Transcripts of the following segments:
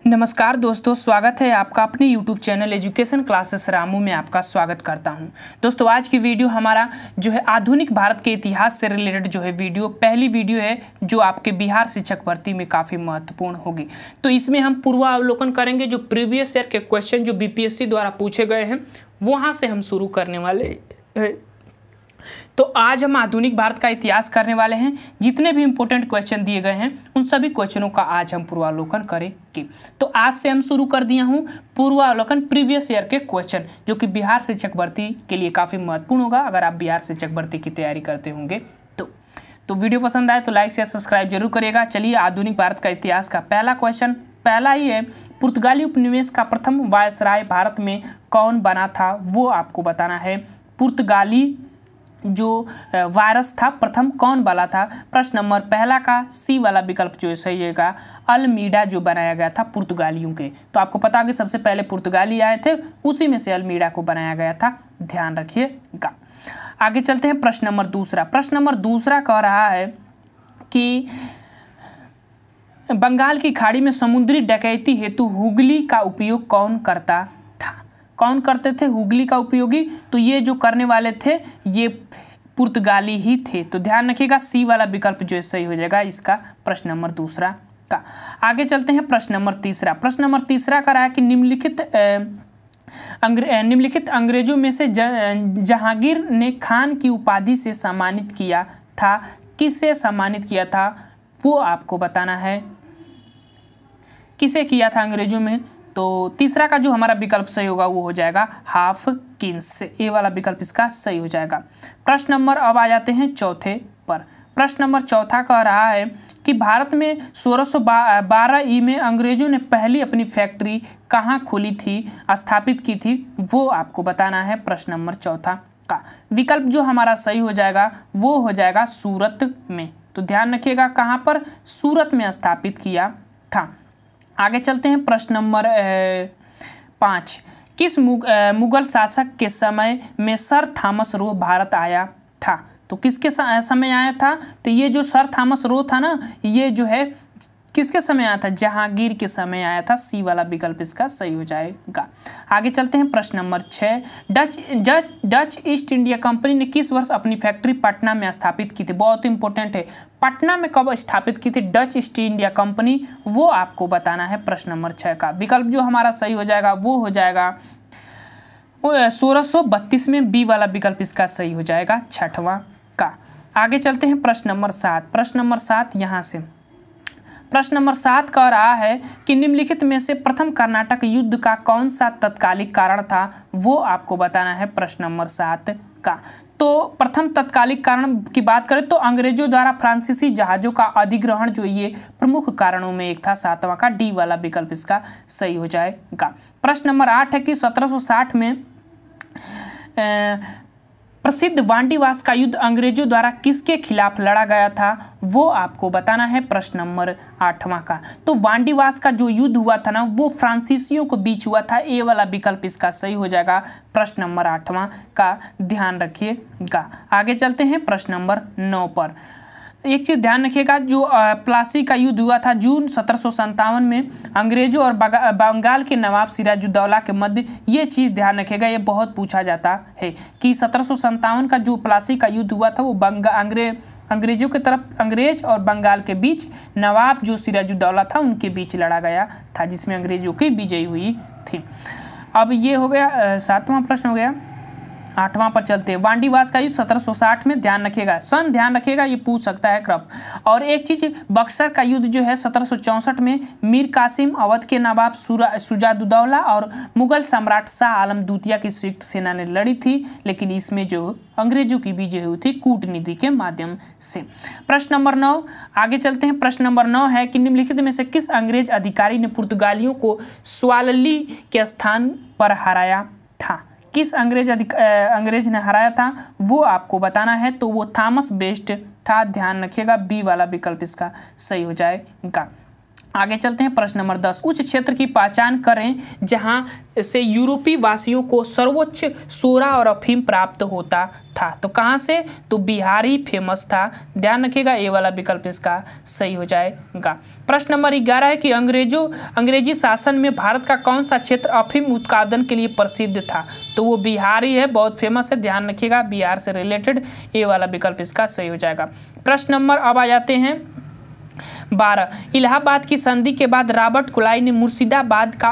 नमस्कार दोस्तों, स्वागत है आपका अपने YouTube channel education classes Ramu में आपका स्वागत करता हूं। दोस्तों आज की वीडियो हमारा जो है आधुनिक भारत के इतिहास से रिलेटेड जो है वीडियो पहली वीडियो है जो आपके बिहार शिक्षक भर्ती में काफ़ी महत्वपूर्ण होगी। तो इसमें हम पूर्वावलोकन करेंगे जो प्रीवियस ईयर के क्वेश्चन जो BPSC द्वारा पूछे गए हैं वहाँ से हम शुरू करने वाले हैं। तो आज हम आधुनिक भारत का इतिहास करने वाले हैं। जितने भी इंपॉर्टेंट क्वेश्चन दिए गए हैं उन सभी क्वेश्चनों का आज हम पूर्वावलोकन करेंगे। तो आज से हम शुरू कर दिया हूँ पूर्वावलोकन प्रीवियस ईयर के क्वेश्चन जो कि बिहार शिक्षक भर्ती के लिए काफ़ी महत्वपूर्ण होगा अगर आप बिहार शिक्षक भर्ती की तैयारी करते होंगे तो वीडियो पसंद आए तो लाइक शेयर सब्सक्राइब जरूर करिएगा। चलिए आधुनिक भारत का इतिहास का पहला क्वेश्चन पहला ही है, पुर्तगाली उपनिवेश का प्रथम वायसराय भारत में कौन बना था वो आपको बताना है। पुर्तगाली जो वायरस था प्रथम कौन वाला था। प्रश्न नंबर पहला का सी वाला विकल्प जो सही है अल्मीडा जो बनाया गया था पुर्तगालियों के। तो आपको पता है कि सबसे पहले पुर्तगाली आए थे, उसी में से अल्मीडा को बनाया गया था, ध्यान रखिएगा। आगे चलते हैं प्रश्न नंबर दूसरा। प्रश्न नंबर दूसरा कह रहा है कि बंगाल की खाड़ी में समुद्री डकैती हेतु हुगली का उपयोग कौन करता था। कौन करते थे हुगली का उपयोगी? तो ये जो करने वाले थे ये पुर्तगाली ही थे। तो ध्यान रखिएगा सी वाला विकल्प जो है सही हो जाएगा इसका प्रश्न नंबर दूसरा का। आगे चलते हैं प्रश्न नंबर तीसरा। प्रश्न नंबर तीसरा का रहा है कि निम्नलिखित अंग्रेजों में से जहांगीर ने खान की उपाधि से सम्मानित किया था। किसे सम्मानित किया था वो आपको बताना है। किसे किया था अंग्रेजों में? तो तीसरा का जो हमारा विकल्प सही होगा वो हो जाएगा हाफकिंस से। ए वाला विकल्प इसका सही हो जाएगा। प्रश्न नंबर अब आ जाते हैं चौथे पर। प्रश्न नंबर चौथा कह रहा है कि भारत में 1612 में अंग्रेजों ने पहली अपनी फैक्ट्री कहाँ खोली थी, स्थापित की थी, वो आपको बताना है। प्रश्न नंबर चौथा का विकल्प जो हमारा सही हो जाएगा वो हो जाएगा सूरत में। तो ध्यान रखिएगा कहाँ पर, सूरत में स्थापित किया था। आगे चलते हैं प्रश्न नंबर 5। किस मुगल शासक के समय में सर थॉमस रो भारत आया था? तो किसके समय आया था? तो ये जो सर थॉमस रो था ना ये जो है किसके समय आया था? जहांगीर के समय आया था। सी वाला विकल्प इसका सही हो जाएगा। आगे चलते हैं प्रश्न number 6। Dutch east India company ने किस वर्ष अपनी फैक्ट्री पटना में स्थापित की थी? बहुत इंपॉर्टेंट है, पटना में कब स्थापित की थी डच ईस्ट इंडिया कंपनी वो आपको बताना है। प्रश्न नंबर 6 का विकल्प जो हमारा सही हो जाएगा वो हो जाएगा 1632 में। बी वाला विकल्प इसका सही हो जाएगा छठवां का। आगे चलते हैं प्रश्न नंबर 7। प्रश्न नंबर 7 यहाँ से प्रश्न नंबर 7 कह रहा है कि निम्नलिखित में से प्रथम कर्नाटक युद्ध का कौन सा तत्कालिक कारण था वो आपको बताना है। प्रश्न नंबर 7 का तो प्रथम तत्कालिक कारण की बात करें तो अंग्रेजों द्वारा फ्रांसीसी जहाज़ों का अधिग्रहण जो ये प्रमुख कारणों में एक था। 7वां का डी वाला विकल्प इसका सही हो जाएगा। प्रश्न नंबर 8 है कि 1760 में प्रसिद्ध वांडीवास का युद्ध अंग्रेजों द्वारा किसके खिलाफ लड़ा गया था वो आपको बताना है। प्रश्न नंबर 8वां का तो वांडीवास का जो युद्ध हुआ था ना वो फ्रांसीसियों के बीच हुआ था। ए वाला विकल्प इसका सही हो जाएगा प्रश्न नंबर 8वां का, ध्यान रखिएगा। आगे चलते हैं प्रश्न नंबर 9 पर। एक चीज़ ध्यान रखिएगा जो प्लासी का युद्ध हुआ था जून 1757 में अंग्रेजों और बंगाल के नवाब सिराजुद्दौला के मध्य, ये चीज़ ध्यान रखिएगा, ये बहुत पूछा जाता है कि 1757 का जो प्लासी का युद्ध हुआ था वो अंग्रेजों की तरफ अंग्रेज और बंगाल के बीच नवाब जो सिराजुद्दौला था उनके बीच लड़ा गया था जिसमें अंग्रेजों की विजयी हुई थी। अब ये हो गया 7वां प्रश्न हो गया। 8वां पर चलते हैं। वांडीवास का युद्ध 1760 में, ध्यान रखिएगा सन ध्यान रखिएगा, ये पूछ सकता है कब। और एक चीज़ बक्सर का युद्ध जो है 1764 में मीर कासिम अवध के नवाब शुजाउद्दौला और मुगल सम्राट शाह आलम द्वितीय की संयुक्त सेना ने लड़ी थी, लेकिन इसमें जो अंग्रेजों की विजय हुई थी कूटनीति के माध्यम से। प्रश्न नंबर 9 आगे चलते हैं। प्रश्न नंबर 9 है कि निम्नलिखित में से किस अंग्रेज अधिकारी ने पुर्तगालियों को स्वालली के स्थान पर हराया था? किस अंग्रेज ने हराया था वो आपको बताना है। तो वो थॉमस बेस्ट था, ध्यान रखिएगा। बी वाला विकल्प इसका सही हो जाएगा। आगे चलते हैं प्रश्न नंबर 10। उच्च क्षेत्र की पहचान करें जहां से यूरोपीय वासियों को सर्वोच्च सोरा और अफीम प्राप्त होता था। तो कहां से? तो बिहार ही फेमस था। ध्यान रखिएगा, ये वाला विकल्प इसका सही हो जाएगा। प्रश्न नंबर 11 है कि अंग्रेजी शासन में भारत का कौन सा क्षेत्र अफीम उत्पादन के लिए प्रसिद्ध था? तो वो बिहार ही है, बहुत फेमस है। ध्यान रखिएगा, बिहार से रिलेटेड ये वाला विकल्प इसका सही हो जाएगा। प्रश्न नंबर अब आ जाते हैं 12। इलाहाबाद की संधि के बाद रॉबर्ट क्लाइव ने मुर्शिदाबाद का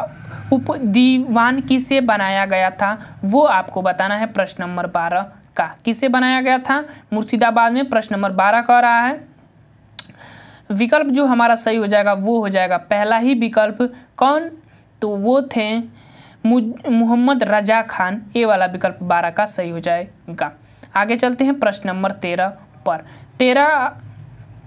उप दीवान किसे बनाया गया था? वो आपको बताना है। प्रश्न नंबर 12 का किसे बनाया गया था मुर्शिदाबाद में? प्रश्न नंबर 12 कह रहा है। विकल्प जो हमारा सही हो जाएगा वो हो जाएगा पहला ही विकल्प। कौन? तो वो थे मोहम्मद रजा खान। ये वाला विकल्प 12 का सही हो जाएगा। आगे चलते हैं प्रश्न नंबर 13 पर। 13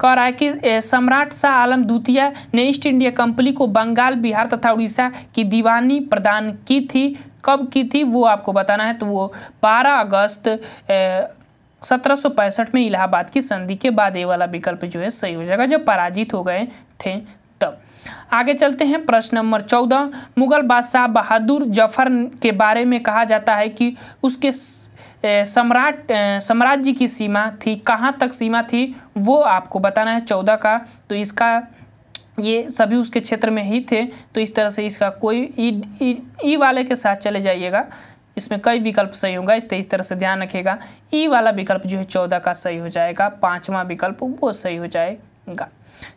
कह रहा है कि सम्राट शाह आलम द्वितीय ने ईस्ट इंडिया कंपनी को बंगाल, बिहार तथा उड़ीसा की दीवानी प्रदान की थी। कब की थी वो आपको बताना है। तो वो 12 अगस्त 1765 में इलाहाबाद की संधि के बाद ये वाला विकल्प जो है सही हो जाएगा, जब पराजित हो गए थे तब। आगे चलते हैं प्रश्न नंबर 14। मुगल बादशाह बहादुर जफर के बारे में कहा जाता है कि उसके साम्राज्य की सीमा थी, कहाँ तक सीमा थी वो आपको बताना है 14 का। तो इसका ये सभी उसके क्षेत्र में ही थे, तो इस तरह से इसका कोई ई वाले के साथ चले जाइएगा, इसमें कई विकल्प सही होगा, इस तरह से ध्यान रखिएगा। ई वाला विकल्प जो है 14 का सही हो जाएगा। 5वां विकल्प वो सही हो जाएगा,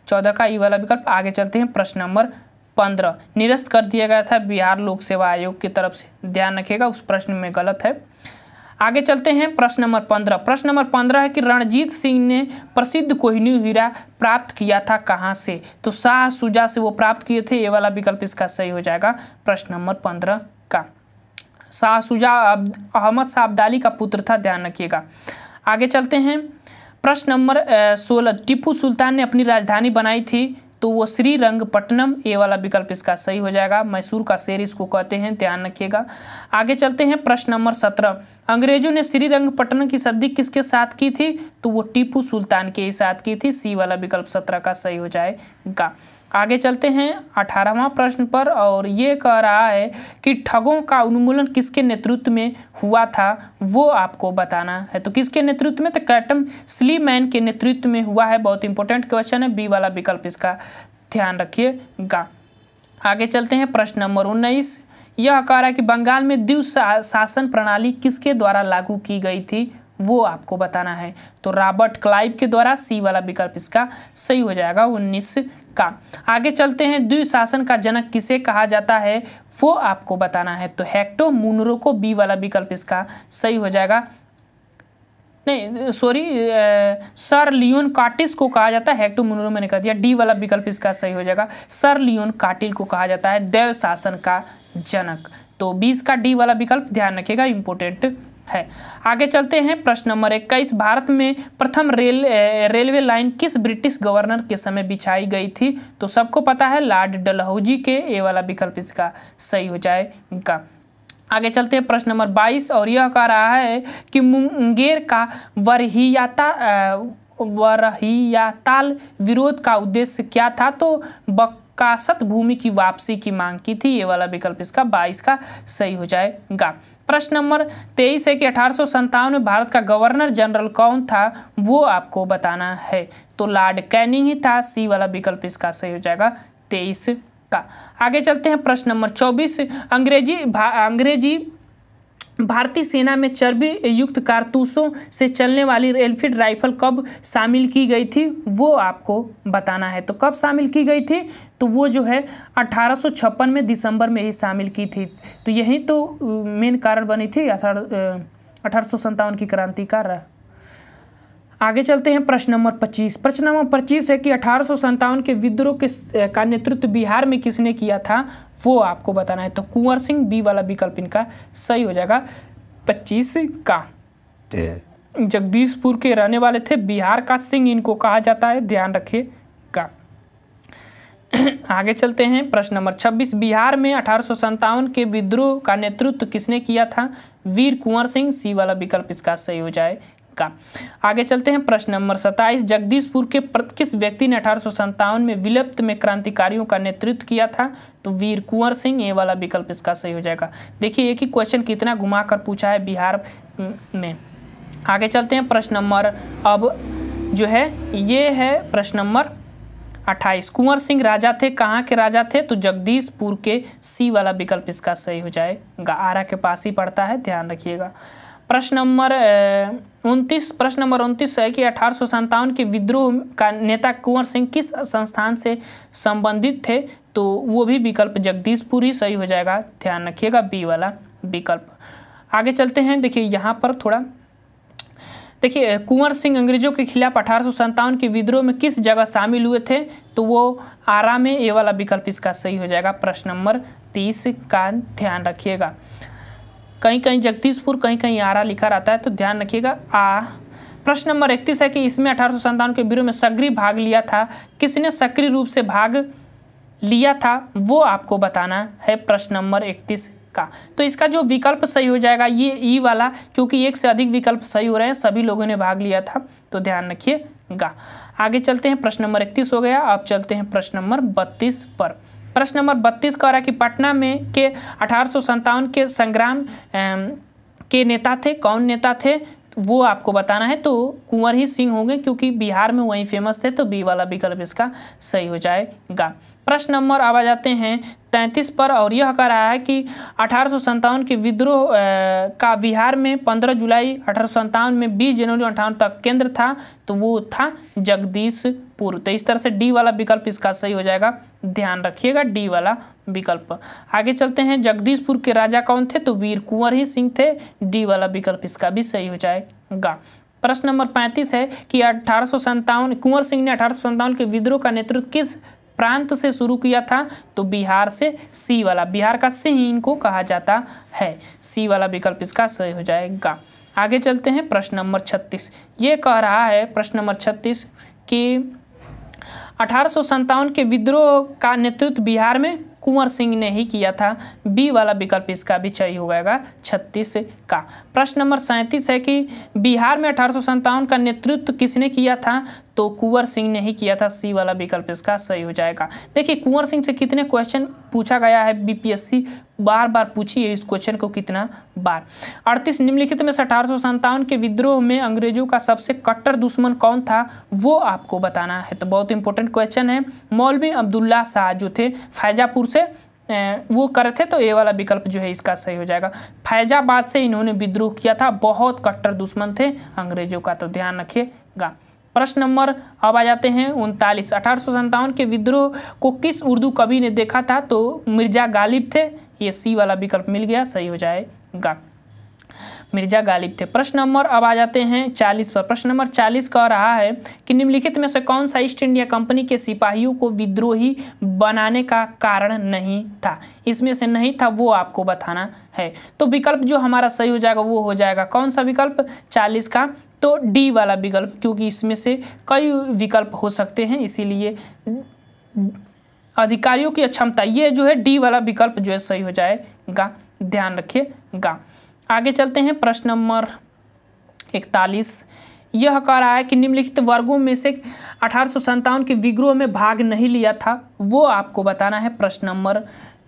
14 का ई वाला विकल्प। आगे चलते हैं प्रश्न नंबर 15। निरस्त कर दिया गया था बिहार लोक सेवा आयोग की तरफ से, ध्यान रखिएगा, उस प्रश्न में गलत है। आगे चलते हैं प्रश्न नंबर 15। प्रश्न नंबर 15 है कि रणजीत सिंह ने प्रसिद्ध कोहिनूर हीरा प्राप्त किया था कहाँ से? तो शाह शुजा से वो प्राप्त किए थे। ये वाला विकल्प इसका सही हो जाएगा प्रश्न नंबर 15 का। शाह शुजा अहमद शाह अब्दाली का पुत्र था, ध्यान रखिएगा। आगे चलते हैं प्रश्न नंबर 16। टीपू सुल्तान ने अपनी राजधानी बनाई थी, तो वो श्रीरंगपट्टनम। ये वाला विकल्प इसका सही हो जाएगा। मैसूर का शेर इसको कहते हैं, ध्यान रखिएगा। आगे चलते हैं प्रश्न नंबर 17। अंग्रेजों ने श्रीरंगपट्टनम की संधि किसके साथ की थी? तो वो टीपू सुल्तान के साथ की थी। सी वाला विकल्प 17 का सही हो जाएगा। आगे चलते हैं 18वां प्रश्न पर, और ये कह रहा है कि ठगों का उन्मूलन किसके नेतृत्व में हुआ था? वो आपको बताना है। तो किसके नेतृत्व में? तो कैप्टन स्लीमैन के नेतृत्व में हुआ है। बहुत इंपॉर्टेंट क्वेश्चन है, बी वाला विकल्प इसका ध्यान रखिएगा। आगे चलते हैं प्रश्न नंबर 19। यह कह रहा है कि बंगाल में द्विज शासन प्रणाली किसके द्वारा लागू की गई थी? वो आपको बताना है। तो रॉबर्ट क्लाइव के द्वारा। सी वाला विकल्प इसका सही हो जाएगा 19 का। आगे चलते हैं द्विज शासन का जनक किसे कहा जाता है? वो आपको बताना है। तो हेक्टर मुनरो को। बी वाला विकल्प इसका सही हो जाएगा। नहीं सॉरी, सर लियोन कार्टिल को कहा जाता है। हेक्टर मुनरो मैंने कह दिया। डी वाला विकल्प इसका सही हो जाएगा। सर लियोन कार्टिल को कहा जाता है दैव शासन का जनक। तो 20 का डी वाला विकल्प ध्यान रखिएगा, इंपोर्टेंट है। आगे चलते हैं प्रश्न नंबर 21। भारत में प्रथम रेलवे लाइन किस ब्रिटिश गवर्नर के समय बिछाई गई थी? तो सबको पता है लॉर्ड डलहौजी के। ए वाला विकल्प इसका सही हो जाएगा। आगे चलते हैं प्रश्न नंबर 22, और यह कह रहा है कि मुंगेर का वरहियाताल विरोध का उद्देश्य क्या था? तो बकासत भूमि की वापसी की मांग की थी। ये वाला विकल्प इसका 22 का सही हो जाएगा। प्रश्न नंबर 23 है कि 1857 में भारत का गवर्नर जनरल कौन था? वो आपको बताना है। तो लॉर्ड कैनिंग ही था। सी वाला विकल्प इसका सही हो जाएगा 23 का। आगे चलते हैं प्रश्न नंबर 24। अंग्रेजी भारतीय सेना में चर्बी युक्त कारतूसों से चलने वाली एनफील्ड राइफल कब शामिल की गई थी? वो आपको बताना है। तो कब शामिल की गई थी? तो वो जो है 1856 में दिसंबर में ही शामिल की थी। तो यही तो मेन कारण बनी थी 1857 की क्रांति का। आगे चलते हैं प्रश्न नंबर 25। प्रश्न नंबर 25 है कि 1857 के विद्रोह का नेतृत्व बिहार में किसने किया था? वो आपको बताना है। तो कुंवर सिंह। बी वाला विकल्प इनका सही हो जाएगा 25 का। जगदीशपुर के रहने वाले थे, बिहार का सिंह इनको कहा जाता है, ध्यान रखिएगा। आगे चलते हैं प्रश्न नंबर 26। बिहार में 1857 के विद्रोह का नेतृत्व किसने किया था? वीर कुंवर सिंह। सी वाला विकल्प इसका सही हो जाएगा। का। आगे चलते हैं प्रश्न नंबर 27, जगदीशपुर के किस व्यक्ति ने 1857 में विलुप्त में क्रांतिकारियों का नेतृत्व किया था? तो वीर कुंवर सिंह, ये वाला विकल्प इसका सही हो जाएगा। देखिए एक ही क्वेश्चन कितना घुमा कर पूछा है बिहार में। आगे चलते हैं प्रश्न नंबर अब जो है ये है प्रश्न नंबर 28, कुंवर सिंह राजा थे, कहाँ के राजा थे? तो जगदीशपुर के, सी वाला विकल्प इसका सही हो जाएगा। आरा के पास ही पड़ता है, ध्यान रखिएगा। प्रश्न नंबर 29 है कि 1857 के विद्रोह का नेता कुंवर सिंह किस संस्थान से संबंधित थे? तो वो भी विकल्प जगदीशपुर ही सही हो जाएगा, ध्यान रखिएगा, बी वाला विकल्प। आगे चलते हैं, देखिए यहाँ पर थोड़ा देखिए कुंवर सिंह अंग्रेजों के खिलाफ 1857 के विद्रोह में किस जगह शामिल हुए थे? तो वो आरा में, ये वाला विकल्प इसका सही हो जाएगा। प्रश्न नंबर 30 का ध्यान रखिएगा, कहीं कहीं जगदीशपुर कहीं कहीं आरा लिखा रहता है, तो ध्यान रखिएगा। प्रश्न नंबर 31 है कि इसमें 1857 के विद्रोह में सक्रिय भाग लिया था, किसने सक्रिय रूप से भाग लिया था वो आपको बताना है। प्रश्न नंबर 31 का, तो इसका जो विकल्प सही हो जाएगा ये ई वाला, क्योंकि एक से अधिक विकल्प सही हो रहे हैं, सभी लोगों ने भाग लिया था, तो ध्यान रखिएगा। आगे चलते हैं, प्रश्न नंबर 31 हो गया। अब चलते हैं प्रश्न नंबर 32 पर। प्रश्न नंबर 32 कह रहा है कि पटना में के 1857 के संग्राम के नेता थे, कौन नेता थे वो आपको बताना है। तो कुंवर ही सिंह होंगे, क्योंकि बिहार में वही फेमस थे, तो बी वाला विकल्प इसका सही हो जाएगा। प्रश्न नंबर अब आ जाते हैं 33 पर, और यह कह रहा है कि 1857 के विद्रोह का बिहार में 15 जुलाई 1857 में 20 जनवरी 58 तक केंद्र था, तो वो था जगदीशपुर। तो इस तरह से डी वाला विकल्प इसका सही हो जाएगा, ध्यान रखिएगा, डी वाला विकल्प। आगे चलते हैं, जगदीशपुर के राजा कौन थे? तो वीर कुंवर ही सिंह थे, डी वाला विकल्प इसका भी सही हो जाएगा। प्रश्न नंबर 35 है कि 1857 कुंवर सिंह ने 1857 के विद्रोह का नेतृत्व किस प्रांत से शुरू किया था? तो बिहार से, सी वाला, बिहार का सिंह इनको कहा जाता है, सी वाला विकल्प इसका सही हो जाएगा। आगे चलते हैं, प्रश्न नंबर 36, ये कह रहा है प्रश्न नंबर 36 कि 1857 के विद्रोह का नेतृत्व बिहार में कुंवर सिंह ने ही किया था, बी वाला विकल्प इसका भी सही हो जाएगा 36 का। प्रश्न नंबर 37 है कि बिहार में 1857 का नेतृत्व किसने किया था? तो कुंवर सिंह ने ही किया था, सी वाला विकल्प इसका सही हो जाएगा। देखिए कुंवर सिंह से कितने क्वेश्चन पूछा गया है, बीपीएससी बार बार पूछी है इस क्वेश्चन को कितना बार। 38, निम्नलिखित में से 1857 के विद्रोह में अंग्रेजों का सबसे कट्टर दुश्मन कौन था वो आपको बताना है। तो बहुत इंपॉर्टेंट क्वेश्चन है। मौलवी अब्दुल्ला शाह जो थे फैजापुर से वो करे थे, तो ये वाला विकल्प जो है इसका सही हो जाएगा। फैजाबाद से इन्होंने विद्रोह किया था, बहुत कट्टर दुश्मन थे अंग्रेजों का, तो ध्यान रखिएगा। प्रश्न नंबर अब आ जाते हैं 39, 1857 के विद्रोह को किस उर्दू कवि ने देखा था? तो मिर्जा गालिब थे, ये सी वाला विकल्प मिल गया, सही हो जाएगा, मिर्जा गालिब थे। प्रश्न नंबर अब आ जाते हैं 40 पर। प्रश्न नंबर 40 कह रहा है कि निम्नलिखित में से कौन सा ईस्ट इंडिया कंपनी के सिपाहियों को विद्रोही बनाने का कारण नहीं था? इसमें से नहीं था वो आपको बताना है। तो विकल्प जो हमारा सही हो जाएगा वो हो जाएगा कौन सा विकल्प 40 का? तो डी वाला विकल्प, क्योंकि इसमें से कई विकल्प हो सकते हैं, इसीलिए अधिकारियों की अक्षमता, ये जो है डी वाला विकल्प जो है सही हो जाएगा, ध्यान रखिएगा। आगे चलते हैं, प्रश्न नंबर 41, यह कह रहा है कि निम्नलिखित वर्गों में से 1857 के विद्रोह में भाग नहीं लिया था वो आपको बताना है। प्रश्न नंबर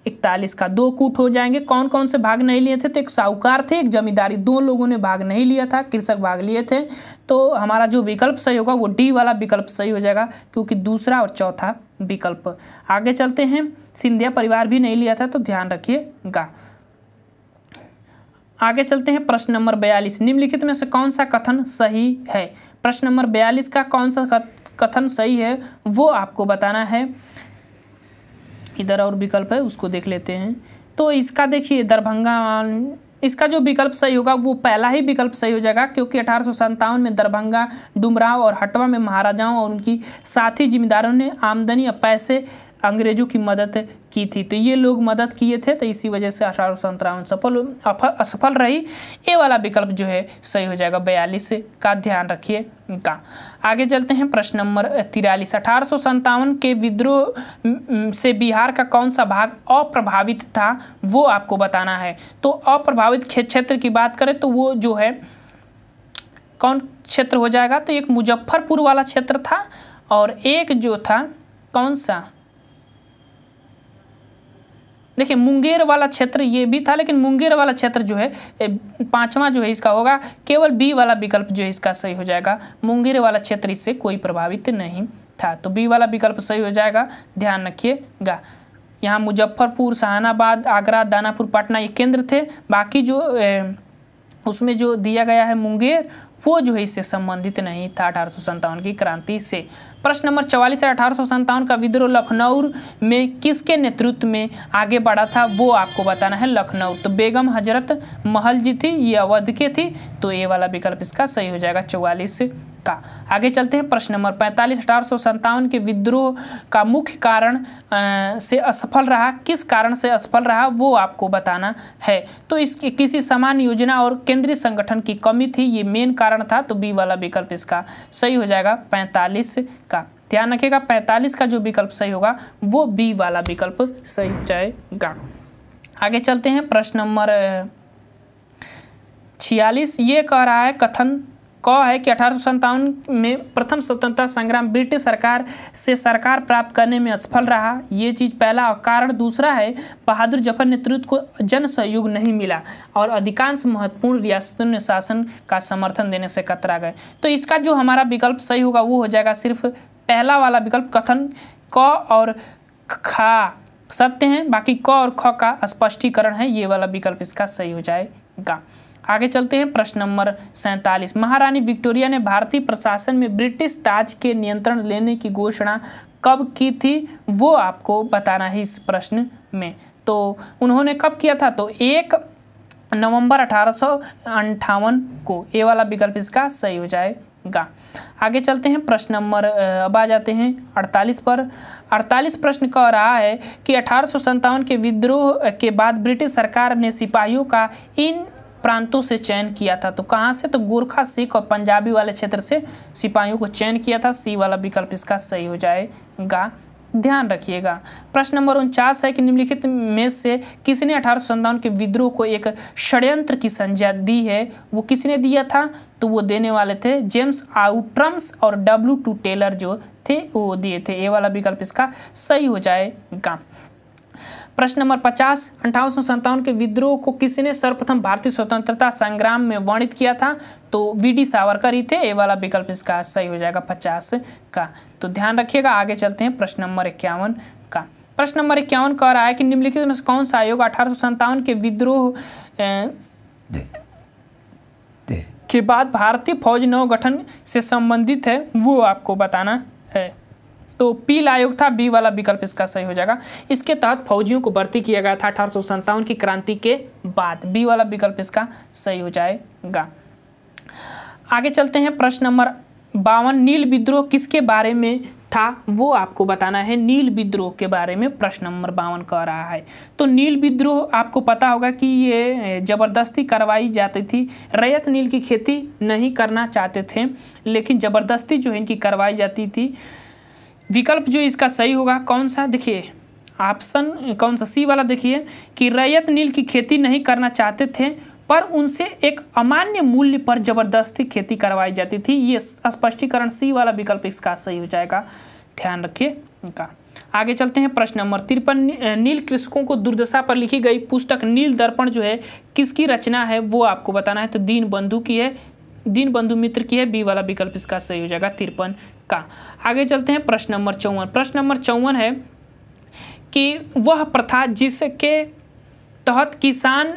41 का 2 कूट हो जाएंगे। कौन कौन से भाग नहीं लिए थे? तो एक साहूकार थे, एक जमींदारी, 2 लोगों ने भाग नहीं लिया था, कृषक भाग लिए थे। तो हमारा जो विकल्प सही होगा वो डी वाला विकल्प सही हो जाएगा, क्योंकि दूसरा और चौथा विकल्प। आगे चलते हैं, सिंधिया परिवार भी नहीं लिया था, तो ध्यान रखिएगा। आगे चलते हैं, प्रश्न नंबर 42, निम्नलिखित में से कौन सा कथन सही है? प्रश्न नंबर 42 का कौन सा कथन सही है वो आपको बताना है। इधर और विकल्प है उसको देख लेते हैं। तो इसका देखिए दरभंगा, इसका जो विकल्प सही होगा वो पहला ही विकल्प सही हो जाएगा, क्योंकि 1857 में दरभंगा, डुमराव और हटवा में महाराजाओं और उनकी साथी जिम्मेदारों ने आमदनी या पैसे अंग्रेजों की मदद की थी, तो ये लोग मदद किए थे, तो इसी वजह से 1857 असफल रही। ये वाला विकल्प जो है सही हो जाएगा 42 का, ध्यान रखिएगा। आगे चलते हैं, प्रश्न नंबर 43, 1857 के विद्रोह से बिहार का कौन सा भाग अप्रभावित था वो आपको बताना है। तो अप्रभावित क्षेत्र की बात करें तो वो जो है कौन क्षेत्र हो जाएगा, तो एक मुजफ्फरपुर वाला क्षेत्र था और एक जो था कौन सा, देखिए मुंगेर वाला क्षेत्र ये भी था, लेकिन मुंगेर वाला क्षेत्र जो है 5वां जो है इसका होगा, केवल बी वाला विकल्प जो है इसका सही हो जाएगा। मुंगेर वाला क्षेत्र इससे कोई प्रभावित नहीं था, तो बी वाला विकल्प सही हो जाएगा, ध्यान रखिएगा। यहाँ मुजफ्फरपुर, सहानाबाद, आगरा, दानापुर, पटना ये केंद्र थे। बाकी जो उसमें जो दिया गया है मुंगेर, वो जो है इससे संबंधित नहीं था 1857 की क्रांति से। प्रश्न नंबर 44 है, 1857 का विद्रोह लखनऊ में किसके नेतृत्व में आगे बढ़ा था, वो आपको बताना है। लखनऊ, तो बेगम हजरत महल जी थी, ये अवध के थी, तो ये वाला विकल्प इसका सही हो जाएगा 44 का। आगे चलते हैं प्रश्न नंबर 45, 1857 के विद्रोह का मुख्य कारण से असफल रहा, किस कारण से असफल रहा वो आपको बताना है। तो इसकी किसी समान योजना और केंद्रीय संगठन की कमी थी, ये मेन कारण था, तो बी वाला विकल्प इसका सही हो जाएगा 45 का। ध्यान रखिएगा 45 का जो विकल्प सही होगा वो बी वाला विकल्प सही हो जाएगा। आगे चलते हैं प्रश्न नंबर 46, ये कह रहा है कथन क है कि 1857 में प्रथम स्वतंत्रता संग्राम ब्रिटिश सरकार से सरकार प्राप्त करने में असफल रहा, ये चीज़ पहला। और कारण दूसरा है बहादुर जफर नेतृत्व को जन सहयोग नहीं मिला और अधिकांश महत्वपूर्ण रियासतों ने शासन का समर्थन देने से कतरा गए। तो इसका जो हमारा विकल्प सही होगा वो हो जाएगा सिर्फ पहला वाला विकल्प, कथन क और खा सत्य हैं, बाकी क और ख का स्पष्टीकरण है, ये वाला विकल्प इसका सही हो जाएगा। आगे चलते हैं प्रश्न नंबर 47, महारानी विक्टोरिया ने भारतीय प्रशासन में ब्रिटिश ताज के नियंत्रण लेने की घोषणा कब की थी, वो आपको बताना है इस प्रश्न में। तो उन्होंने कब किया था, तो 1 नवंबर 1858 को, ये वाला विकल्प इसका सही हो जाएगा। आगे चलते हैं प्रश्न नंबर अब आ जाते हैं 48 पर। 48 प्रश्न कह रहा है कि 1857 के विद्रोह के बाद ब्रिटिश सरकार ने सिपाहियों का इन प्रांतों से चयन किया था, तो कहाँ से, तो गोरखा, सिख और पंजाबी वाले क्षेत्र से सिपाहियों को चयन किया था, सी वाला विकल्प इसका सही हो जाएगा। ध्यान रखिएगा। प्रश्न नंबर 49 है कि निम्नलिखित में से किसने 1857 के विद्रोह को एक षड्यंत्र की संज्ञा दी है, वो किसने दिया था, तो वो देने वाले थे जेम्स आउट्रम्स और W2 टेलर जो थे वो दिए थे, ये वाला विकल्प इसका सही हो जाएगा। प्रश्न नंबर 50, 1857 के विद्रोह को किसने सर्वप्रथम भारतीय स्वतंत्रता संग्राम में वर्णित किया था, तो वी.डी. सावरकर ही थे, ये वाला विकल्प इसका सही हो जाएगा 50 का। तो ध्यान रखिएगा। आगे चलते हैं प्रश्न नंबर 51 का। प्रश्न नंबर 51 कह रहा है कि निम्नलिखित में से कौन सा आयोग 1857 के विद्रोह के बाद भारतीय फौज नवगठन से संबंधित है, वो आपको बताना है। तो पील आयोग था, बी वाला विकल्प इसका सही हो जाएगा। इसके तहत फौजियों को भर्ती किया गया था 1857 की क्रांति के बाद, बी वाला विकल्प इसका सही हो जाएगा। आगे चलते हैं प्रश्न नंबर 52, नील विद्रोह किसके बारे में था, वो आपको बताना है। नील विद्रोह के बारे में प्रश्न नंबर 52 कह रहा है। तो नील विद्रोह आपको पता होगा कि ये ज़बरदस्ती करवाई जाती थी, रैयत नील की खेती नहीं करना चाहते थे, लेकिन ज़बरदस्ती जो है इनकी करवाई जाती थी। विकल्प जो इसका सही होगा कौन सा, देखिए ऑप्शन कौन सा, सी वाला देखिए कि रैयत नील की खेती नहीं करना चाहते थे पर उनसे एक अमान्य मूल्य पर जबरदस्ती खेती करवाई जाती थी, ये स्पष्टीकरण सी वाला विकल्प इसका सही हो जाएगा। ध्यान रखिए इनका। आगे चलते हैं प्रश्न नंबर 53, नील कृषकों को दुर्दशा पर लिखी गई पुस्तक नील दर्पण जो है किसकी रचना है, वो आपको बताना है। तो दीन बंधु की है, दीन बंधु मित्र की है, बी वाला विकल्प इसका सही हो जाएगा 53 का। आगे चलते हैं प्रश्न नंबर 54। प्रश्न नंबर 54 है कि वह प्रथा जिसके तहत किसान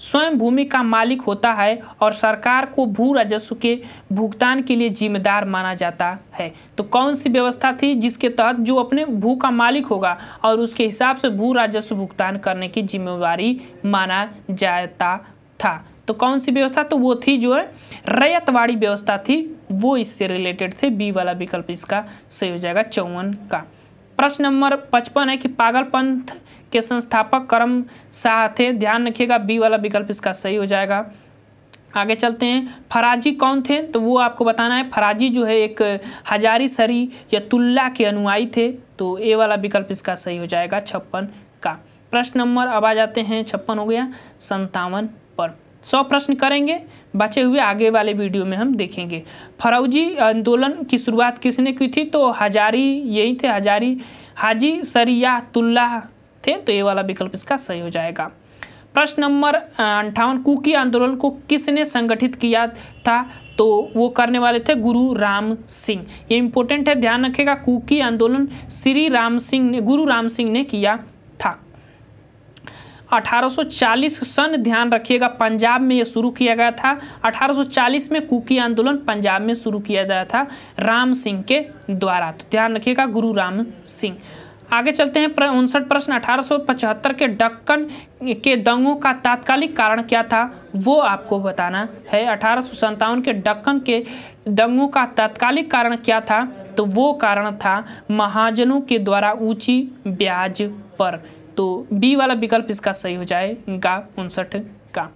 स्वयं भूमि का मालिक होता है और सरकार को भू राजस्व के भुगतान के लिए जिम्मेदार माना जाता है, तो कौन सी व्यवस्था थी जिसके तहत जो अपने भू का मालिक होगा और उसके हिसाब से भू राजस्व भुगतान करने की जिम्मेवारी माना जाता था, तो कौन सी व्यवस्था, तो वो थी जो है रैयतवाड़ी व्यवस्था थी, वो इससे रिलेटेड थे, बी वाला विकल्प इसका सही हो जाएगा 54 का। प्रश्न नंबर 55 है कि पागल पंथ के संस्थापक करम शाह थे, ध्यान रखिएगा, बी वाला विकल्प इसका सही हो जाएगा। आगे चलते हैं, फराजी कौन थे, तो वो आपको बताना है। फराजी जो है एक हजारी सरी या तुल्ला के अनुयायी थे, तो ए वाला विकल्प इसका सही हो जाएगा 56 का। प्रश्न नंबर अब आ जाते हैं 56 हो गया 57 पर। 100 प्रश्न करेंगे, बचे हुए आगे वाले वीडियो में हम देखेंगे। फरौजी आंदोलन की शुरुआत किसने की थी? तो हजारी यही थे, हजारी हाजी शरियातुल्लाह थे, तो ये वाला विकल्प इसका सही हो जाएगा। प्रश्न नंबर 58, कुकी आंदोलन को किसने संगठित किया था? तो वो करने वाले थे गुरु राम सिंह। ये इंपॉर्टेंट है, ध्यान रखिएगा। कुकी आंदोलन गुरु राम सिंह ने किया था। 1840 सन ध्यान रखिएगा, पंजाब में ये शुरू किया गया था। 1840 में कुकी आंदोलन पंजाब में शुरू किया गया था राम सिंह के द्वारा, तो ध्यान रखिएगा गुरु राम सिंह। आगे चलते हैं 59 प्रश्न, 1875 के दक्कन के दंगों का तात्कालिक कारण क्या था? वो आपको बताना है। 1857 के दक्कन के दंगों का तात्कालिक कारण क्या था? तो वो कारण था महाजनों के द्वारा ऊंची ब्याज पर, तो बी वाला विकल्प इसका सही हो जाएगा 59 का।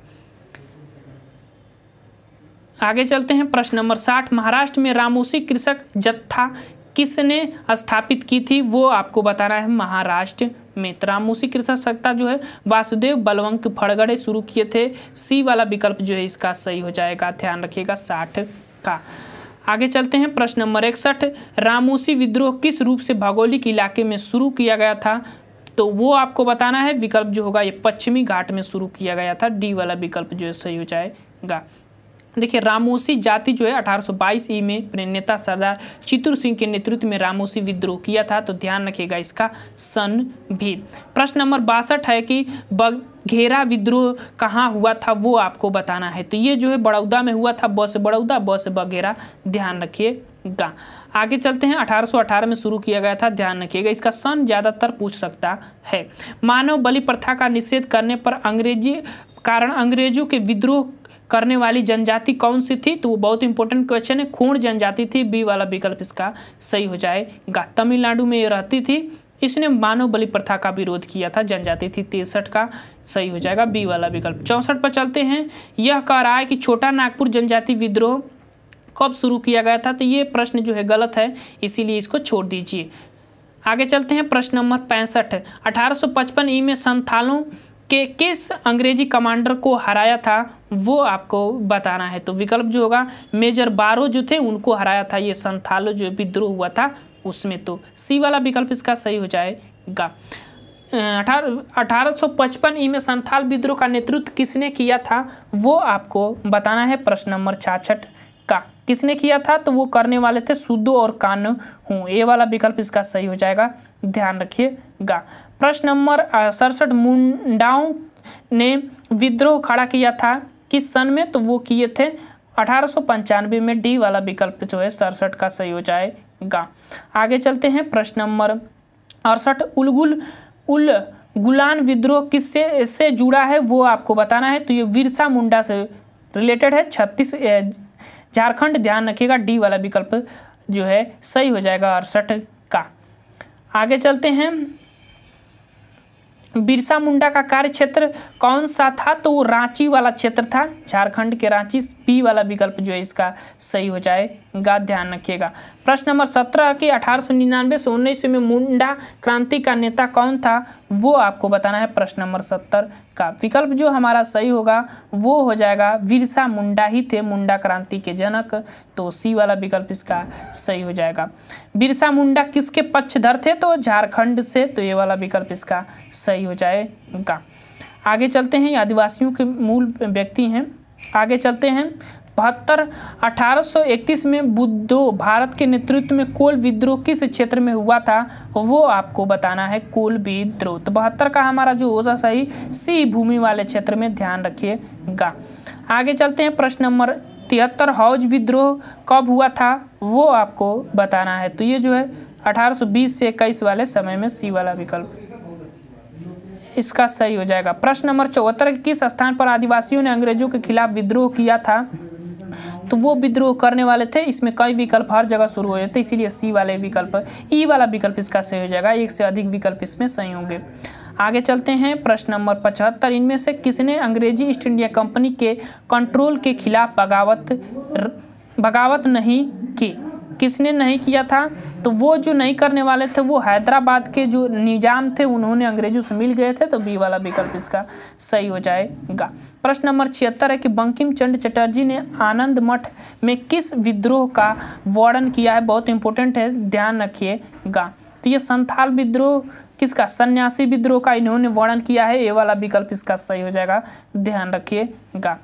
आगे चलते हैं प्रश्न नंबर 60, महाराष्ट्र में रामोसी कृषक जत्था किसने स्थापित की थी? वो आपको बताना है महाराष्ट्र में। रामोसी कृषक सत्ता जो है वासुदेव बलवंत फड़गड़े शुरू किए थे। सी वाला विकल्प जो है इसका सही हो जाएगा, ध्यान रखिएगा 60 का। आगे चलते हैं प्रश्न नंबर 61, रामोसी विद्रोह किस रूप से भौगोलिक इलाके में शुरू किया गया था? तो वो आपको बताना है, विकल्प जो होगा ये पश्चिमी घाट में शुरू किया गया था। डी वाला विकल्प जो है सही हो जाएगा। देखिए रामोसी जाति जो है 1822 ई में अपने नेता सरदार चित्तूर सिंह के नेतृत्व में रामोसी विद्रोह किया था, तो ध्यान रखिएगा इसका सन भी। प्रश्न नंबर 62 है कि बघेरा विद्रोह कहाँ हुआ था? वो आपको बताना है। तो ये जो है बड़ौदा में हुआ था, ब से बड़ौदा, ब से बघेरा, ध्यान रखिएगा। आगे चलते हैं 1818 में शुरू किया गया था, ध्यान रखिएगा। इसका सन ज़्यादातर पूछ सकता है। मानव बलि प्रथा का निषेध करने पर अंग्रेजों के विद्रोह करने वाली जनजाति कौन सी थी? तो वो बहुत इंपॉर्टेंट क्वेश्चन है, खूण जनजाति थी। बी वाला विकल्प इसका सही हो जाएगा। तमिलनाडु में ये रहती थी, इसने मानव बलि प्रथा का विरोध किया था, जनजाति थी। 63 का सही हो जाएगा बी वाला विकल्प। 64 पर चलते हैं, यह कह रहा है कि छोटा नागपुर जनजाति विद्रोह कब शुरू किया गया था? तो ये प्रश्न जो है गलत है, इसीलिए इसको छोड़ दीजिए। आगे चलते हैं प्रश्न नंबर 65, 1855 ई में संथालों के किस अंग्रेजी कमांडर को हराया था? वो आपको बताना है। तो विकल्प जो होगा मेजर बारो जो थे उनको हराया था, ये संथालों जो विद्रोह हुआ था उसमें, तो सी वाला विकल्प इसका सही हो जाएगा। 1855 ई में संथाल विद्रोह का नेतृत्व किसने किया था? वो आपको बताना है। प्रश्न नंबर 66 का किसने किया था? तो वो करने वाले थे सुदो और कान्हू। ए वाला विकल्प इसका सही हो जाएगा, ध्यान रखिएगा। प्रश्न नंबर 67, मुंडाओं ने विद्रोह खड़ा किया था किस सन में? तो वो किए थे 1895 में। डी वाला विकल्प जो है 67 का सही हो जाएगा। आगे चलते हैं प्रश्न नंबर 68, उल गुलान विद्रोह किससे से जुड़ा है? वो आपको बताना है। तो ये बिरसा मुंडा से रिलेटेड है, 36 झारखंड, ध्यान रखिएगा। डी वाला विकल्प जो है सही हो जाएगा 68 का। आगे चलते हैं, बिरसा मुंडा का कार्य क्षेत्र कौन सा था? तो वो रांची वाला क्षेत्र था, झारखंड के रांची। बी वाला विकल्प जो है इसका सही हो जाएगा, ध्यान रखिएगा। प्रश्न नंबर 17 कि 1899 से 1900 में मुंडा क्रांति का नेता कौन था? वो आपको बताना है। प्रश्न नंबर 70 का विकल्प जो हमारा सही होगा वो हो जाएगा बिरसा मुंडा ही थे मुंडा क्रांति के जनक, तो सी वाला विकल्प इसका सही हो जाएगा। बिरसा मुंडा किसके पक्षधर थे? तो झारखंड से, तो ये वाला विकल्प इसका सही हो जाएगा। आगे चलते हैं, आदिवासियों के मूल व्यक्ति हैं। आगे चलते हैं 72, 1831 में बुद्धो भारत के नेतृत्व में कोल विद्रोह किस क्षेत्र में हुआ था? वो आपको बताना है, कोल विद्रोह। तो 72 का हमारा जो होगा सही सी भूमि वाले क्षेत्र में, ध्यान रखिएगा। आगे चलते हैं प्रश्न नंबर 73, हौज विद्रोह कब हुआ था? वो आपको बताना है। तो ये जो है 1820 से 21 वाले समय में, सी वाला विकल्प इसका सही हो जाएगा। प्रश्न नंबर 74, किस स्थान पर आदिवासियों ने अंग्रेजों के खिलाफ विद्रोह किया था? तो वो विद्रोह करने वाले थे, इसमें कई विकल्प हर जगह शुरू हो जाते, इसीलिए सी वाले विकल्प, ई वाला विकल्प इसका सही हो जाएगा। एक से अधिक विकल्प इसमें सही होंगे। आगे चलते हैं प्रश्न नंबर 75, इनमें से किसने अंग्रेजी ईस्ट इंडिया कंपनी के कंट्रोल के खिलाफ बगावत नहीं की? किसने नहीं किया था? तो वो जो नहीं करने वाले थे वो हैदराबाद के जो निजाम थे, उन्होंने अंग्रेजों से मिल गए थे। तो बी वाला विकल्प इसका सही हो जाएगा। प्रश्न नंबर 76 है कि बंकिम चंद्र चटर्जी ने आनंद मठ में किस विद्रोह का वर्णन किया है? बहुत इंपॉर्टेंट है, ध्यान रखिएगा। तो ये संथाल विद्रोह किसका? सन्यासी विद्रोह का इन्होंने वर्णन किया है। ए वाला विकल्प इसका सही हो जाएगा, ध्यान रखिएगा।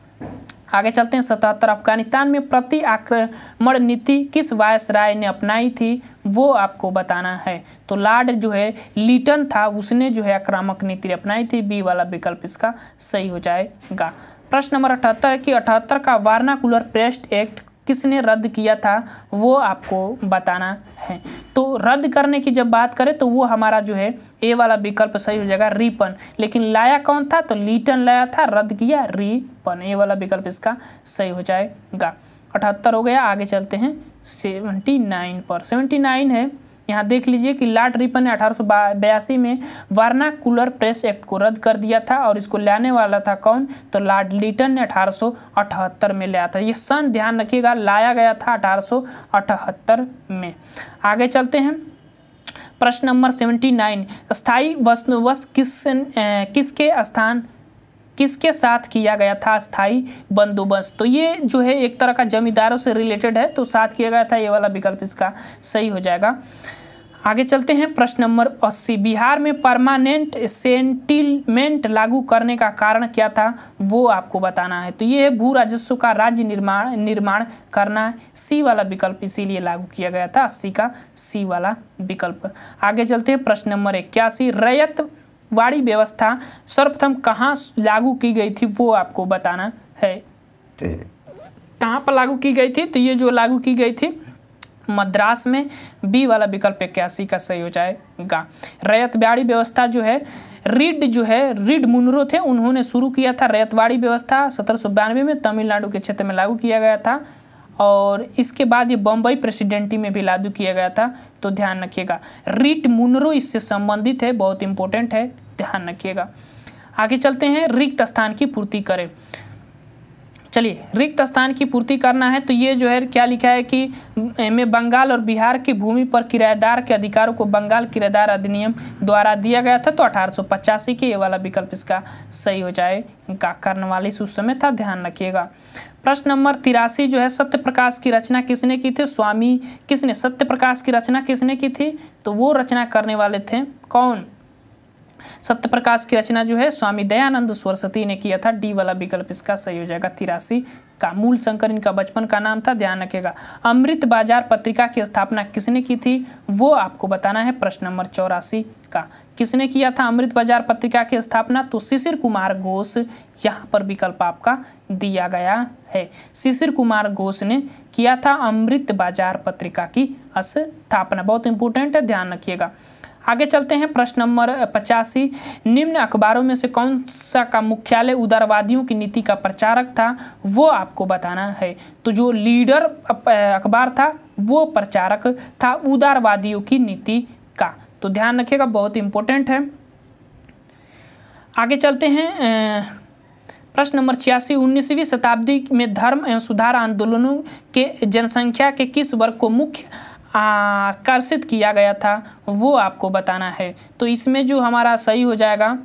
आगे चलते हैं 77। अफगानिस्तान में प्रति आक्रमण नीति किस वायसराय ने अपनाई थी? वो आपको बताना है। तो लॉर्ड जो है लीटन था, उसने जो है आक्रामक नीति अपनाई थी। बी वाला विकल्प इसका सही हो जाएगा। प्रश्न नंबर 78 है कि 78 का वार्नाकुलर पेस्ट एक्ट किसने रद्द किया था? वो आपको बताना है। तो रद्द करने की जब बात करें तो वो हमारा जो है ए वाला विकल्प सही हो जाएगा, रिपन। लेकिन लाया कौन था? तो लीटन लाया था, रद्द किया रिपन। ए वाला विकल्प इसका सही हो जाएगा। 78 हो गया। आगे चलते हैं 79 पर। 79 है, यहाँ देख लीजिए कि लॉर्ड रिपन ने 1882 में वार्नाकुलर प्रेस एक्ट को रद्द कर दिया था और इसको लाने वाला था कौन? तो लॉर्ड लीटन ने 1878 में लाया था। ये सन ध्यान रखिएगा, लाया गया था 1878 में। आगे चलते हैं प्रश्न नंबर 79। स्थायी बंदोबस्त किसके साथ किया गया था? स्थायी बंदोबस्त, तो ये जो है एक तरह का जमींदारों से रिलेटेड है, तो साथ किया गया था। ये वाला विकल्प इसका सही हो जाएगा। आगे चलते हैं प्रश्न नंबर 80। बिहार में परमानेंट सेटलमेंट लागू करने का कारण क्या था? वो आपको बताना है। तो ये है भू राजस्व का राज्य निर्माण करना है। सी वाला विकल्प इसीलिए लागू किया गया था, 80 का सी वाला विकल्प। आगे चलते हैं प्रश्न नंबर 81। रैयतवाड़ी व्यवस्था सर्वप्रथम कहाँ लागू की गई थी? वो आपको बताना है। कहाँ पर लागू की गई थी? तो ये जो लागू की गई थी मद्रास में। बी वाला विकल्प 81 का सही हो जाएगा। रैयतवाड़ी व्यवस्था जो है रीड मुनरो थे, उन्होंने शुरू किया था। रैयतवाड़ी व्यवस्था 1792 में तमिलनाडु के क्षेत्र में लागू किया गया था और इसके बाद ये बम्बई प्रेसिडेंटी में भी लागू किया गया था। तो ध्यान रखिएगा, रीड मुनरो इससे संबंधित है, बहुत इंपॉर्टेंट है, ध्यान रखिएगा। आगे चलते हैं रिक्त स्थान की पूर्ति करें। चलिए, रिक्त स्थान की पूर्ति करना है तो ये जो है क्या लिखा है कि में बंगाल और बिहार की भूमि पर किराएदार के अधिकारों को बंगाल किराएदार अधिनियम द्वारा दिया गया था। तो 1885 के ये वाला विकल्प इसका सही हो जाएगा। कर्नवालिस उस समय था, ध्यान रखिएगा। प्रश्न नंबर 83 जो है सत्यप्रकाश की रचना किसने की थी? सत्यप्रकाश की रचना किसने की थी? तो वो रचना करने वाले थे कौन? सत्यप्रकाश की रचना जो है स्वामी दयानंद सरस्वती ने किया था। डी वाला विकल्प इसका सही हो जाएगा। 83 का मूल शंकर इनका बचपन का नाम था, ध्यान रखिएगा। अमृत बाजार पत्रिका की स्थापना किसने की थी? वो आपको बताना है। प्रश्न नंबर 84 का किसने किया था अमृत बाजार पत्रिका की स्थापना? तो शिशिर कुमार घोष, यहाँ पर विकल्प आपका दिया गया है। शिशिर कुमार घोष ने किया था अमृत बाजार पत्रिका की स्थापना, बहुत इंपॉर्टेंट है, ध्यान रखिएगा। आगे चलते हैं प्रश्न नंबर 85। निम्न अखबारों में से कौन सा का मुख्यालय उदारवादियों की नीति का प्रचारक था? वो आपको बताना है। तो जो लीडर अखबार था वो प्रचारक था उदारवादियों की नीति का, तो ध्यान रखिएगा, बहुत इंपॉर्टेंट है। आगे चलते हैं प्रश्न नंबर 86। 19वीं शताब्दी में धर्म एवं सुधार आंदोलनों के जनसंख्या के किस वर्ग को मुख्य आकर्षित किया गया था? वो आपको बताना है। तो इसमें जो हमारा सही हो जाएगा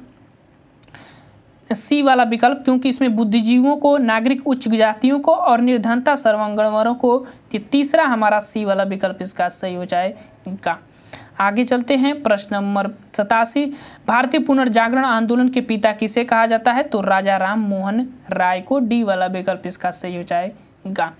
सी वाला विकल्प, क्योंकि इसमें बुद्धिजीवियों को, नागरिक उच्च जातियों को और निर्धनता सर्वांगणों को। तीसरा हमारा सी वाला विकल्प इसका सही हो जाएगा। आगे चलते हैं प्रश्न नंबर 87। भारतीय पुनर्जागरण आंदोलन के पिता किसे कहा जाता है? तो राजा राम मोहन राय को। डी वाला विकल्प इसका सही हो जाएगा।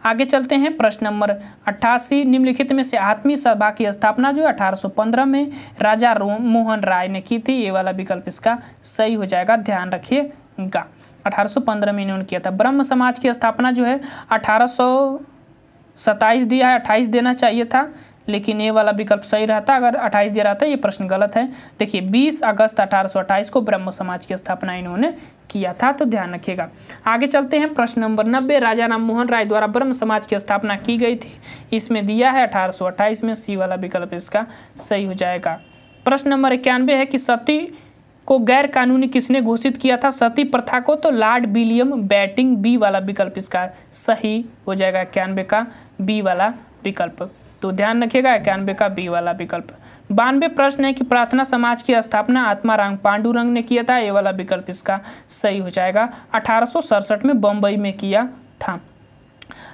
आगे चलते हैं प्रश्न नंबर 88। निम्नलिखित में से आत्मीय सभा की स्थापना जो 1815 में राजा मोहन राय ने की थी। ये वाला विकल्प इसका सही हो जाएगा, ध्यान रखिएगा। 1815 में इन्होंने किया था। ब्रह्म समाज की स्थापना जो है 1827 दिया है, 28 देना चाहिए था, लेकिन ये वाला विकल्प सही रहता अगर 28 दे रहा था। ये प्रश्न गलत है। देखिए 20 अगस्त 1828 को ब्रह्म समाज की स्थापना इन्होंने किया था, तो ध्यान रखिएगा। आगे चलते हैं प्रश्न नंबर 90। राजा राम मोहन राय द्वारा ब्रह्म समाज की स्थापना की गई थी, इसमें दिया है 1828 में। सी वाला विकल्प इसका सही हो जाएगा। प्रश्न नंबर 91 है कि सती को गैर कानूनी किसने घोषित किया था? सती प्रथा को, तो लॉर्ड विलियम बेंटिंग। बी वाला विकल्प इसका सही हो जाएगा। 91 का बी वाला विकल्प। तो ध्यान रखिएगा 91 का बी वाला विकल्प। 92 प्रश्न है कि प्रार्थना समाज की स्थापना आत्माराम पांडुरंग ने किया था, ये वाला विकल्प इसका सही हो जाएगा। 1867 में बम्बई में किया था।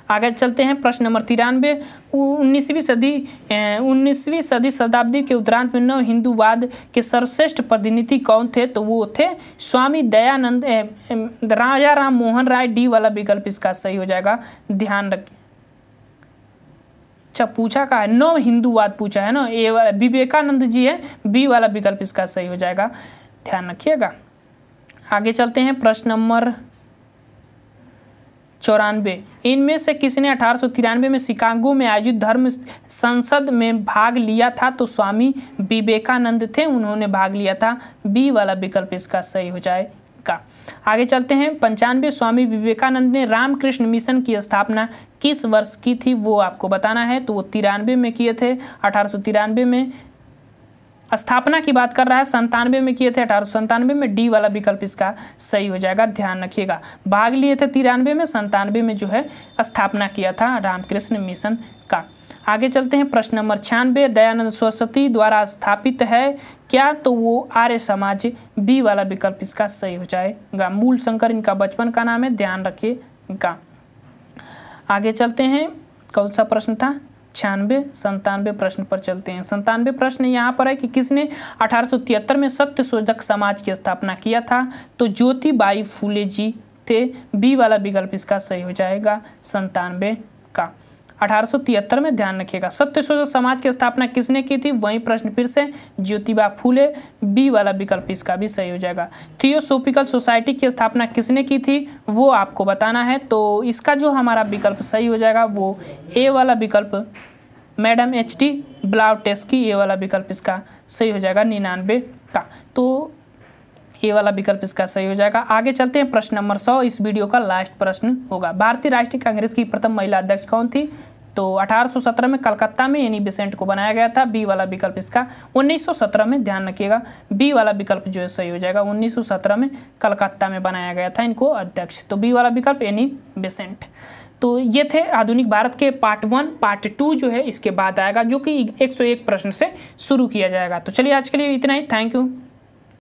आगे चलते हैं प्रश्न नंबर 93। 19वीं सदी शताब्दी के उत्तरार्ध में नव हिंदूवाद के सर्वश्रेष्ठ प्रतिनिधि कौन थे? तो वो थे स्वामी दयानंद राजा राम मोहन राय, डी वाला विकल्प इसका सही हो जाएगा। ध्यान रखिए। अच्छा पूछा का है नव हिंदूवाद पूछा है ना, ए वाला विवेकानंद जी है, बी वाला विकल्प इसका सही हो जाएगा। ध्यान रखिएगा। आगे चलते हैं प्रश्न नंबर 94। इनमें से किसने 1893 में शिकागो में आयोजित धर्म संसद में भाग लिया था? तो स्वामी विवेकानंद थे, उन्होंने भाग लिया था, बी वाला विकल्प इसका सही हो जाएगा। आगे चलते हैं 95। स्वामी विवेकानंद ने रामकृष्ण मिशन की स्थापना किस वर्ष की थी? वो आपको बताना है। तो वो 93 में किए थे, 1893 में। स्थापना की बात कर रहा है, 97 में किए थे, 1897 में, डी वाला विकल्प इसका सही हो जाएगा। ध्यान रखिएगा। भाग लिए थे 93 में, 97 में जो है स्थापना किया था रामकृष्ण मिशन का। आगे चलते हैं प्रश्न नंबर 96। दयानंद सरस्वती द्वारा स्थापित है क्या? तो वो आर्य समाज, बी वाला विकल्प इसका सही हो जाएगा। मूल शंकर इनका बचपन का नाम है, ध्यान रखिएगा। आगे चलते हैं, कौन सा प्रश्न था? 96, 97 प्रश्न पर चलते हैं। 97 प्रश्न यहाँ पर है कि किसने 1873 में सत्य शोधक समाज की स्थापना किया था? तो ज्योतिबाई फूले जी थे, बी वाला विकल्प इसका सही हो जाएगा। 97 का 1873 में, ध्यान रखिएगा। सत्य शोधक समाज की स्थापना किसने की थी? वही प्रश्न फिर से, ज्योतिबा फूले, बी वाला विकल्प इसका भी सही हो जाएगा। थियोसॉफिकल सोसाइटी की स्थापना किसने की थी? वो आपको बताना है। तो इसका जो हमारा विकल्प सही हो जाएगा वो ए वाला विकल्प, मैडम एच.टी. ब्लाउटेस्की, ये वाला विकल्प इसका सही हो जाएगा। 99 का, तो ये वाला विकल्प इसका सही हो जाएगा। आगे चलते हैं प्रश्न नंबर 100। इस वीडियो का लास्ट प्रश्न होगा। भारतीय राष्ट्रीय कांग्रेस की प्रथम महिला अध्यक्ष कौन थी? तो 1817 में कलकत्ता में एनी बेसेंट को बनाया गया था, बी वाला विकल्प इसका। 1917 में, ध्यान रखिएगा, बी वाला विकल्प जो है सही हो जाएगा। 1917 में कलकत्ता में बनाया गया था इनको अध्यक्ष, तो बी वाला विकल्प एनी बेसेंट। तो ये थे आधुनिक भारत के पार्ट 1। पार्ट 2 जो है इसके बाद आएगा, जो कि 101 प्रश्न से शुरू किया जाएगा। तो चलिए आज के लिए इतना ही। Thank you.